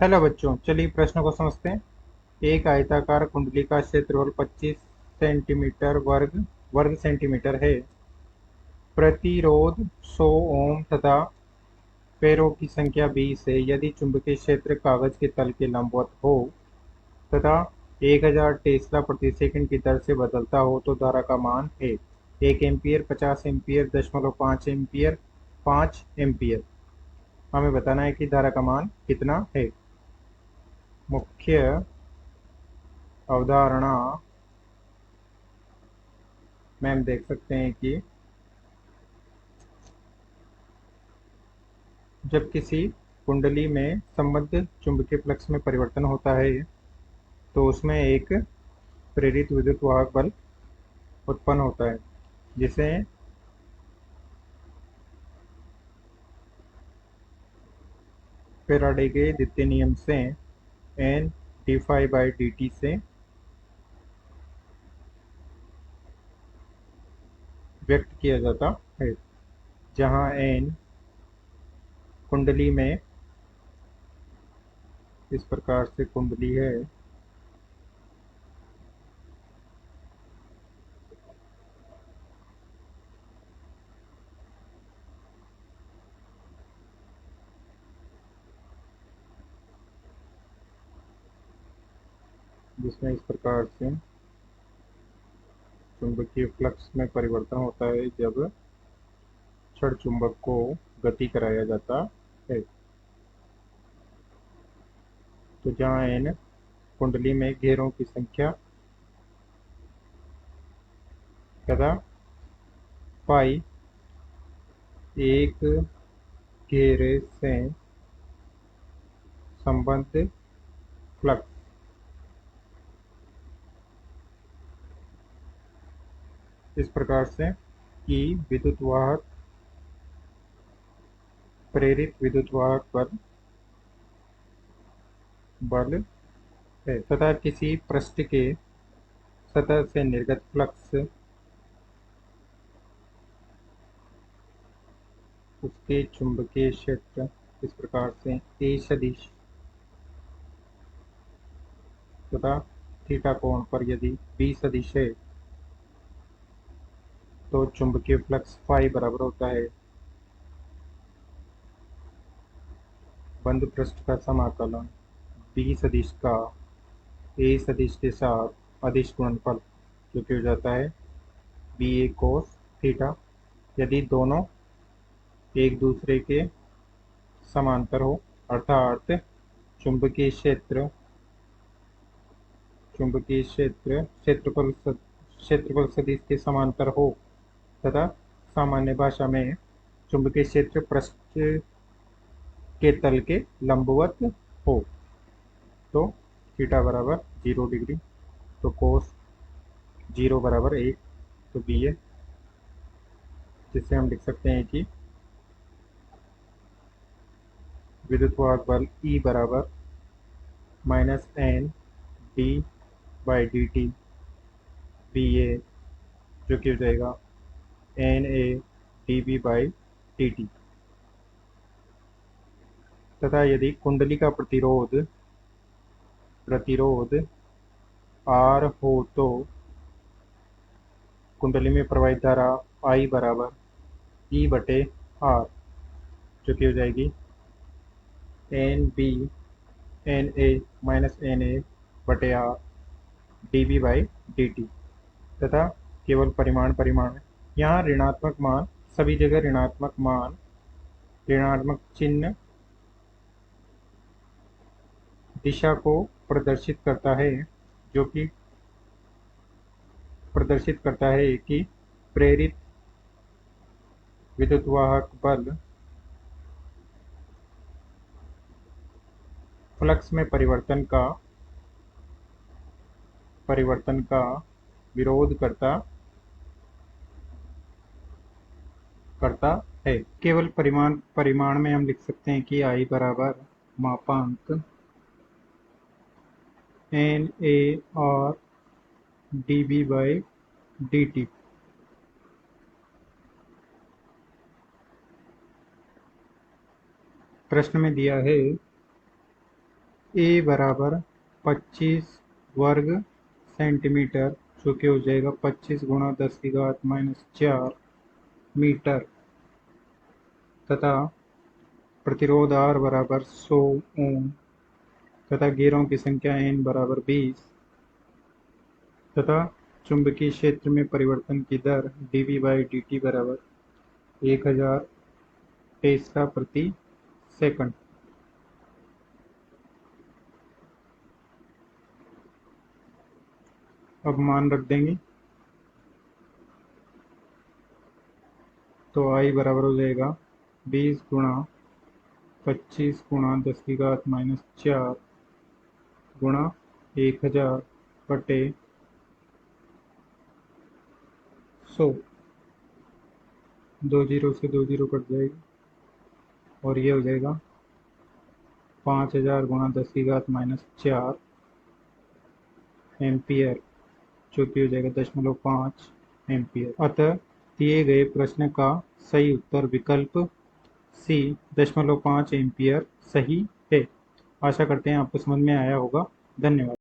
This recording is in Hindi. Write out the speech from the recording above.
हेलो बच्चों, चलिए प्रश्न को समझते हैं। एक आयताकार कुंडली का क्षेत्रफल 25 सेंटीमीटर वर्ग सेंटीमीटर है। प्रतिरोध 100 ओम तथा पैरों की संख्या 20 है। यदि चुंबकीय क्षेत्र कागज के तल के लंबवत हो तथा 1000 टेस्ला प्रति सेकंड की दर से बदलता हो तो धारा का मान है 1 एम्पीयर, 50 एम्पीयर, 0.5 एम्पीयर, 5 एम्पीयर। हमें बताना है कि धारा का मान कितना है। मुख्य अवधारणा में हम देख सकते हैं कि जब किसी कुंडली में संबद्ध चुंबकीय फ्लक्स में परिवर्तन होता है तो उसमें एक प्रेरित विद्युत वाहक बल उत्पन्न होता है, जिसे फैराडे के द्वितीय नियम से N D phi by D T से व्यक्त किया जाता है। जहाँ एन कुंडली में इस प्रकार से कुंडली है, जिसमें इस प्रकार से चुंबकीय फ्लक्स में परिवर्तन होता है जब क्षण चुंबक को गति कराया जाता है। तो जहाँ एन कुंडली में घेरों की संख्या तथा पाई एक घेरे से संबद्ध फ्लक्स इस प्रकार से कि विद्युत वाहक प्रेरित विद्युत वाहक बल है तथा किसी पृष्ठ के सतह से निर्गत फ्लक्स उसके चुंबकीय क्षेत्र इस प्रकार से ए सदिश तथा थीटा कोण पर यदि बी सदिश है तो चुंबकीय फ्लक्स फाई बराबर होता है बंद पृष्ठ का समाकलन बी सदिश का ए सदिश के साथ अदिश गुणनफल, जो कि हो जाता है बी ए कोस थीटा। यदि दोनों एक दूसरे के समांतर हो अर्थात चुंबकीय क्षेत्र क्षेत्रफल सदिश के समांतर हो तथा सामान्य भाषा में चुंबकीय क्षेत्र पृष्ठ के तल के लंबवत हो तो थीटा बराबर 0 डिग्री, तो कोस 0 बराबर 1, तो बी ए, जिससे हम लिख सकते हैं कि विद्युत वाहक बल ई बराबर minus N D by D T B A, जो कि हो जाएगा N A D B by D T. तथा यदि कुंडली का प्रतिरोध आर हो तो कुंडली में प्रवाहित धारा आई बराबर ई बटे आर, जो कि हो जाएगी N B N A minus N A बटे R D B by D T. तथा केवल परिमाण है। यहाँ ऋणात्मक मान, सभी जगह ऋणात्मक मान, ऋणात्मक चिन्ह दिशा को प्रदर्शित करता है, जो कि प्रदर्शित करता है कि प्रेरित विद्युत वाहक बल फ्लक्स में परिवर्तन का विरोध करता है। केवल परिमाण में हम लिख सकते हैं कि आई बराबर मापांक एन ए और D B by D T. प्रश्न में दिया है ए बराबर 25 वर्ग सेंटीमीटर, जो कि हो जाएगा 25 गुणा 10⁻⁻4 मीटर, तथा प्रतिरोध R बराबर 100 ओम, तथा गियरों की संख्या N बराबर 20, तथा चुंबकीय क्षेत्र में परिवर्तन की दर dV/dt बराबर 1000 टेस्ला प्रति सेकंड। अब मान रख देंगे, तो I बराबर हो जाएगा 20 गुणा 25 गुणा 10⁻⁻4 गुणा 1000 बटे 100। 2 जीरो से 2 जीरो कट जाएगी और ये हो जाएगा 5000 गुणा 10⁻⁻4 एम्पियर, जो कि हो जाएगा 0.5 एम्पियर। अतः दिए गए प्रश्न का सही उत्तर विकल्प सी 0.5 एम्पियर सही है। आशा करते हैं आपको समझ में आया होगा। धन्यवाद।